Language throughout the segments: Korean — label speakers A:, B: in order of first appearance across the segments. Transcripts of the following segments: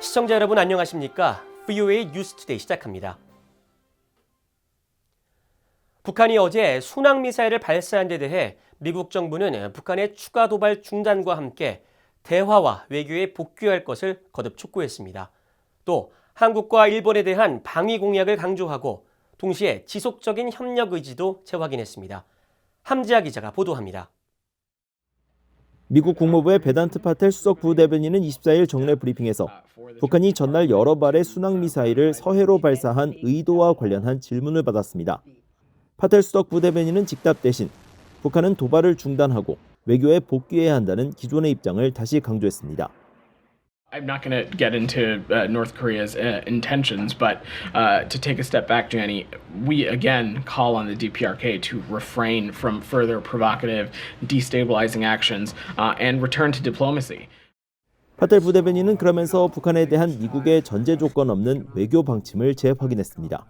A: 시청자 여러분 안녕하십니까? VOA 뉴스투데이 시작합니다. 북한이 어제 순항미사일을 발사한 데 대해 미국 정부는 북한의 추가 도발 중단과 함께 대화와 외교에 복귀할 것을 거듭 촉구했습니다. 또 한국과 일본에 대한 방위 공약을 강조하고 동시에 지속적인 협력 의지도 재확인했습니다. 함지아 기자가 보도합니다.
B: 미국 국무부의 베단트 파텔 수석 부대변인은 24일 정례 브리핑에서 북한이 전날 여러 발의 순항미사일을 서해로 발사한 의도와 관련한 질문을 받았습니다. 파텔 수석 부대변인은 직답 대신 북한은 도발을 중단하고 외교에 복귀해야 한다는 기존의 입장을 다시 강조했습니다.
C: I'm not going to get into North Korea's intentions, but to take a step back, Jenny, we again call on the DPRK to refrain from further provocative, destabilizing actions and return to diplomacy.
B: 파텔 부대변인은 그러면서 북한에 대한 미국의 전제 조건 없는 외교 방침을 재확인했습니다.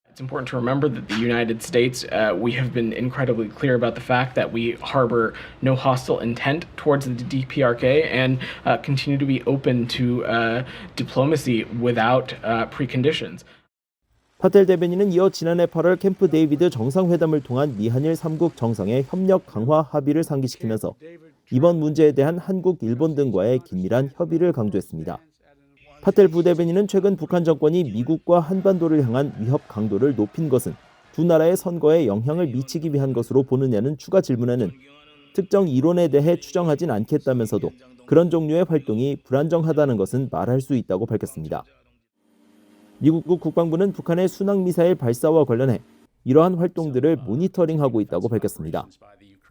C: It's important to remember that the United States, we have been incredibly clear about the fact that we harbor no hostile intent towards the DPRK and continue to be open to diplomacy without preconditions.
B: 파텔 대변인은 이어 지난해 8월 캠프 데이비드 정상회담을 통한 미한일 3국 정상의 협력 강화 합의를 상기시키면서 이번 문제에 대한 한국, 일본 등과의 긴밀한 협의를 강조했습니다. 파텔 부대변인은 최근 북한 정권이 미국과 한반도를 향한 위협 강도를 높인 것은 두 나라의 선거에 영향을 미치기 위한 것으로 보느냐는 추가 질문에는 특정 이론에 대해 추정하진 않겠다면서도 그런 종류의 활동이 불안정하다는 것은 말할 수 있다고 밝혔습니다. 미국 국방부는 북한의 순항미사일 발사와 관련해 이러한 활동들을 모니터링하고 있다고 밝혔습니다.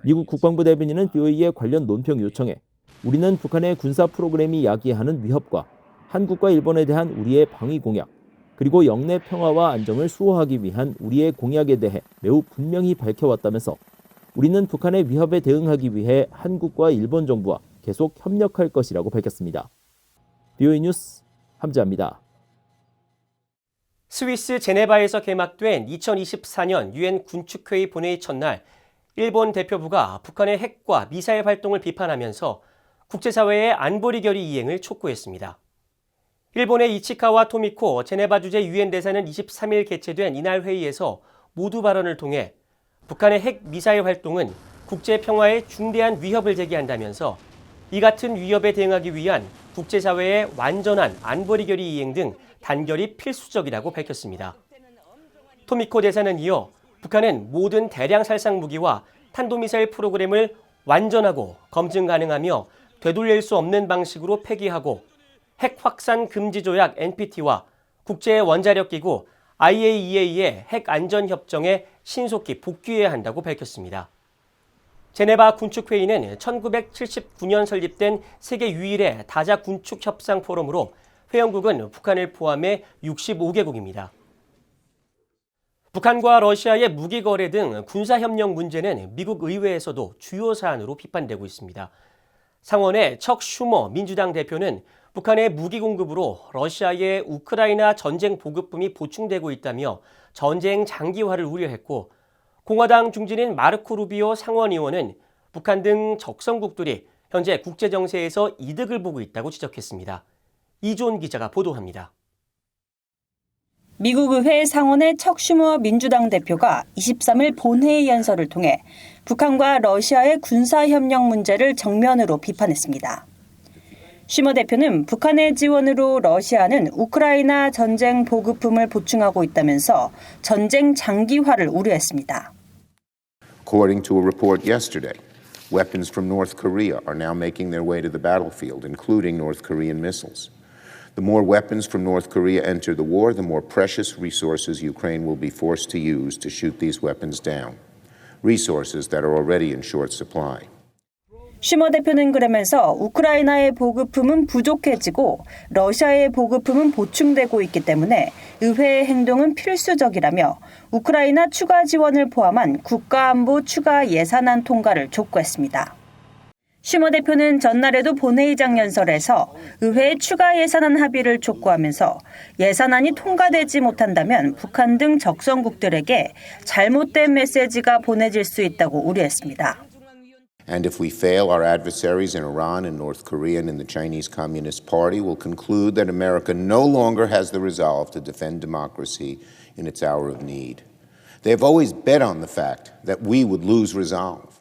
B: 미국 국방부 대변인은 BOE의 관련 논평 요청에 우리는 북한의 군사 프로그램이 야기하는 위협과 한국과 일본에 대한 우리의 방위 공약, 그리고 영내 평화와 안정을 수호하기 위한 우리의 공약에 대해 매우 분명히 밝혀왔다면서 우리는 북한의 위협에 대응하기 위해 한국과 일본 정부와 계속 협력할 것이라고 밝혔습니다. BOE 뉴스 함지아입니다.
A: 스위스 제네바에서 개막된 2024년 유엔 군축회의 본회의 첫날 일본 대표부가 북한의 핵과 미사일 활동을 비판하면서 국제사회의 안보리 결의 이행을 촉구했습니다. 일본의 이치카와 토미코 제네바 주재 유엔 대사는 23일 개최된 이날 회의에서 모두 발언을 통해 북한의 핵 미사일 활동은 국제 평화에 중대한 위협을 제기한다면서 이 같은 위협에 대응하기 위한 국제사회의 완전한 안보리 결의 이행 등 단결이 필수적이라고 밝혔습니다. 토미코 대사는 이어 북한은 모든 대량 살상 무기와 탄도미사일 프로그램을 완전하고 검증 가능하며 되돌릴 수 없는 방식으로 폐기하고 핵 확산 금지 조약 NPT와 국제 원자력 기구 IAEA의 핵 안전 협정에 신속히 복귀해야 한다고 밝혔습니다. 제네바 군축회의는 1979년 설립된 세계 유일의 다자 군축 협상 포럼으로 회원국은 북한을 포함해 65개국입니다. 북한과 러시아의 무기 거래 등 군사 협력 문제는 미국 의회에서도 주요 사안으로 비판되고 있습니다. 상원의 척 슈머 민주당 대표는 북한의 무기 공급으로 러시아의 우크라이나 전쟁 보급품이 보충되고 있다며 전쟁 장기화를 우려했고, 공화당 중진인 마르코 루비오 상원 의원은 북한 등 적성국들이 현재 국제 정세에서 이득을 보고 있다고 지적했습니다. 이존 기자가 보도합니다.
D: 미국 의회 상원의 척 슈머 민주당 대표가 23일 본회의 연설을 통해 북한과 러시아의 군사협력 문제를 정면으로 비판했습니다. 슈머 대표는 북한의 지원으로 러시아는 우크라이나 전쟁 보급품을 보충하고 있다면서 전쟁 장기화를 우려했습니다.
E: According to a report yesterday, weapons from North Korea are now making their way to the battlefield, including North Korean missiles. The more weapons from North Korea enter the war, the more precious resources Ukraine will be forced to use to shoot these weapons down. Resources that are already in short supply.
D: 슈머 대표는 그러면서 우크라이나의 보급품은 부족해지고 러시아의 보급품은 보충되고 있기 때문에 의회의 행동은 필수적이라며 우크라이나 추가 지원을 포함한 국가안보 추가 예산안 통과를 촉구했습니다. 슈머 대표는 전날에도 본회의장 연설에서 의회의 추가 예산안 합의를 촉구하면서 예산안이 통과되지 못한다면 북한 등 적성국들에게 잘못된 메시지가 보내질 수 있다고 우려했습니다.
E: And if we fail, our adversaries in Iran and North Korea and in the Chinese Communist Party will conclude that America no longer has the resolve to defend democracy in its hour of need. They have always bet on the fact that we would lose resolve.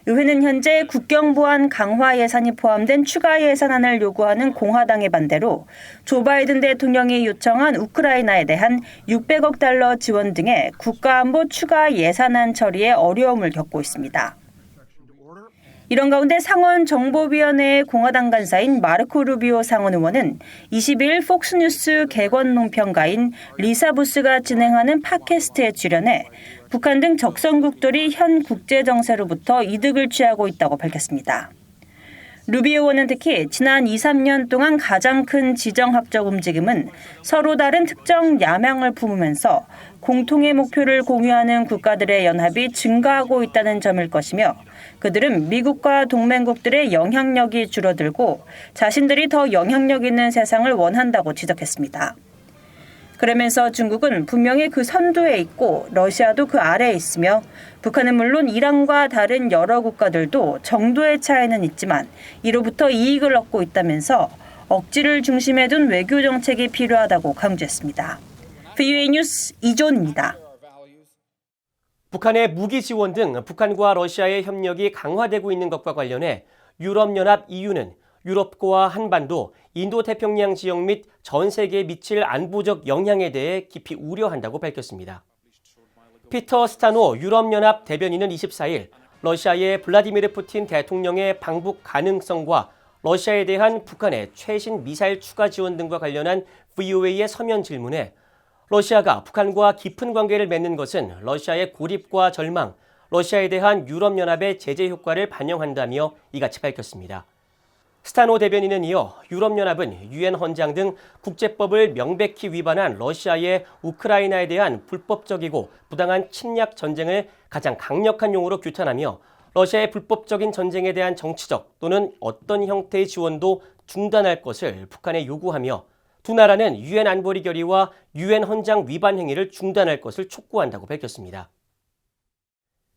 D: 의회는 현재 국경보안 강화 예산이 포함된 추가 예산안을 요구하는 공화당의 반대로 조 바이든 대통령이 요청한 우크라이나에 대한 600억 달러 지원 등의 국가안보 추가 예산안 처리에 어려움을 겪고 있습니다. 이런 가운데 상원 정보위원회의 공화당 간사인 마르코 루비오 상원 의원은 22일 폭스뉴스 개관 논평가인 리사 부스가 진행하는 팟캐스트에 출연해 북한 등 적성국들이 현 국제정세로부터 이득을 취하고 있다고 밝혔습니다. 루비오 의원은 특히 지난 2, 3년 동안 가장 큰 지정학적 움직임은 서로 다른 특정 야망을 품으면서 공통의 목표를 공유하는 국가들의 연합이 증가하고 있다는 점일 것이며 그들은 미국과 동맹국들의 영향력이 줄어들고 자신들이 더 영향력 있는 세상을 원한다고 지적했습니다. 그러면서 중국은 분명히 그 선두에 있고 러시아도 그 아래에 있으며 북한은 물론 이란과 다른 여러 국가들도 정도의 차이는 있지만 이로부터 이익을 얻고 있다면서 억지를 중심에 둔 외교 정책이 필요하다고 강조했습니다. VOA 뉴스 이존입니다.
A: 북한의 무기 지원 등 북한과 러시아의 협력이 강화되고 있는 것과 관련해 유럽연합 EU는 유럽과 한반도, 인도태평양 지역 및 전 세계에 미칠 안보적 영향에 대해 깊이 우려한다고 밝혔습니다. 피터 스타노 유럽연합 대변인은 24일 러시아의 블라디미르 푸틴 대통령의 방북 가능성과 러시아에 대한 북한의 최신 미사일 추가 지원 등과 관련한 VOA의 서면 질문에 러시아가 북한과 깊은 관계를 맺는 것은 러시아의 고립과 절망, 러시아에 대한 유럽연합의 제재 효과를 반영한다며 이같이 밝혔습니다. 스타노 대변인은 이어 유럽연합은 유엔 헌장 등 국제법을 명백히 위반한 러시아의 우크라이나에 대한 불법적이고 부당한 침략 전쟁을 가장 강력한 용어로 규탄하며 러시아의 불법적인 전쟁에 대한 정치적 또는 어떤 형태의 지원도 중단할 것을 북한에 요구하며 두 나라는 유엔 안보리 결의와 유엔 헌장 위반 행위를 중단할 것을 촉구한다고 밝혔습니다.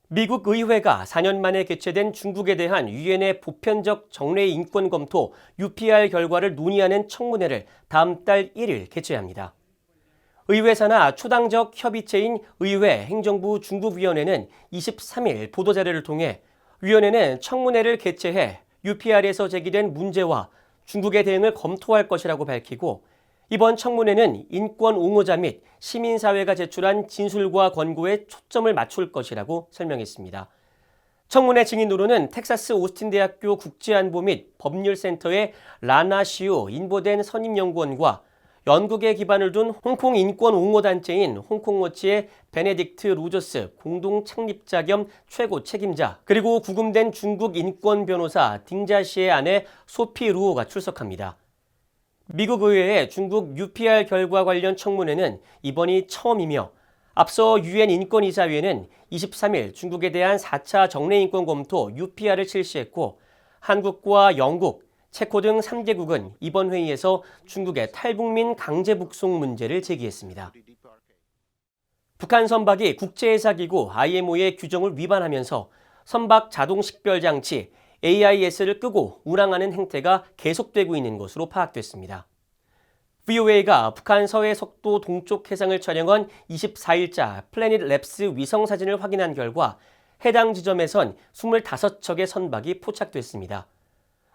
A: 미국 의회가 4년 만에 개최된 중국에 대한 유엔의 보편적 정례 인권 검토 UPR 결과를 논의하는 청문회를 다음 달 1일 개최합니다. 의회 산하 초당적 협의체인 의회 행정부 중국위원회는 23일 보도자료를 통해 위원회는 청문회를 개최해 UPR에서 제기된 문제와 중국의 대응을 검토할 것이라고 밝히고 이번 청문회는 인권 옹호자 및 시민사회가 제출한 진술과 권고에 초점을 맞출 것이라고 설명했습니다. 청문회 증인으로는 텍사스 오스틴 대학교 국제안보 및 법률센터의 라나 시우 인보된 선임연구원과 영국에 기반을 둔 홍콩 인권 옹호단체인 홍콩워치의 베네딕트 로저스 공동 창립자 겸 최고 책임자 그리고 구금된 중국 인권 변호사 딩자시의 아내 소피 루오가 출석합니다. 미국 의회의 중국 UPR 결과 관련 청문회는 이번이 처음이며 앞서 유엔 인권이사회는 23일 중국에 대한 4차 정례인권 검토 UPR을 실시했고 한국과 영국, 체코 등 3개국은 이번 회의에서 중국의 탈북민 강제 북송 문제를 제기했습니다. 북한 선박이 국제해사기구 IMO의 규정을 위반하면서 선박 자동 식별 장치 AIS를 끄고 운항하는 행태가 계속되고 있는 것으로 파악됐습니다. VOA가 북한 서해 속도 동쪽 해상을 촬영한 24일자 플래닛 랩스 위성 사진을 확인한 결과 해당 지점에선 25척의 선박이 포착됐습니다.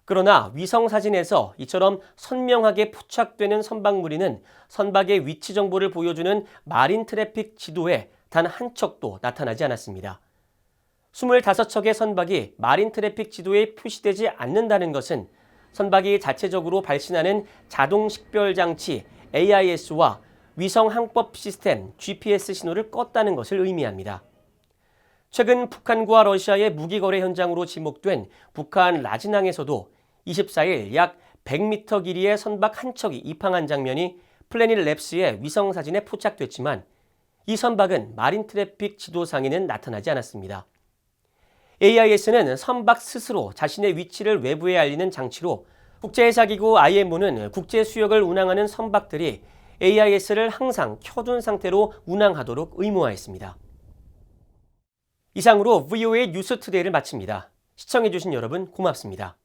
A: 그러나 위성 사진에서 이처럼 선명하게 포착되는 선박 무리는 선박의 위치 정보를 보여주는 마린 트래픽 지도에 단 한 척도 나타나지 않았습니다. 25척의 선박이 마린 트래픽 지도에 표시되지 않는다는 것은 선박이 자체적으로 발신하는 자동 식별 장치 AIS와 위성 항법 시스템 GPS 신호를 껐다는 것을 의미합니다. 최근 북한과 러시아의 무기 거래 현장으로 지목된 북한 라진항에서도 24일 약 100m 길이의 선박 한 척이 입항한 장면이 플래닛 랩스의 위성 사진에 포착됐지만 이 선박은 마린 트래픽 지도상에는 나타나지 않았습니다. AIS는 선박 스스로 자신의 위치를 외부에 알리는 장치로 국제해사기구 IMO는 국제수역을 운항하는 선박들이 AIS를 항상 켜둔 상태로 운항하도록 의무화했습니다. 이상으로 VOA 뉴스투데이를 마칩니다. 시청해주신 여러분 고맙습니다.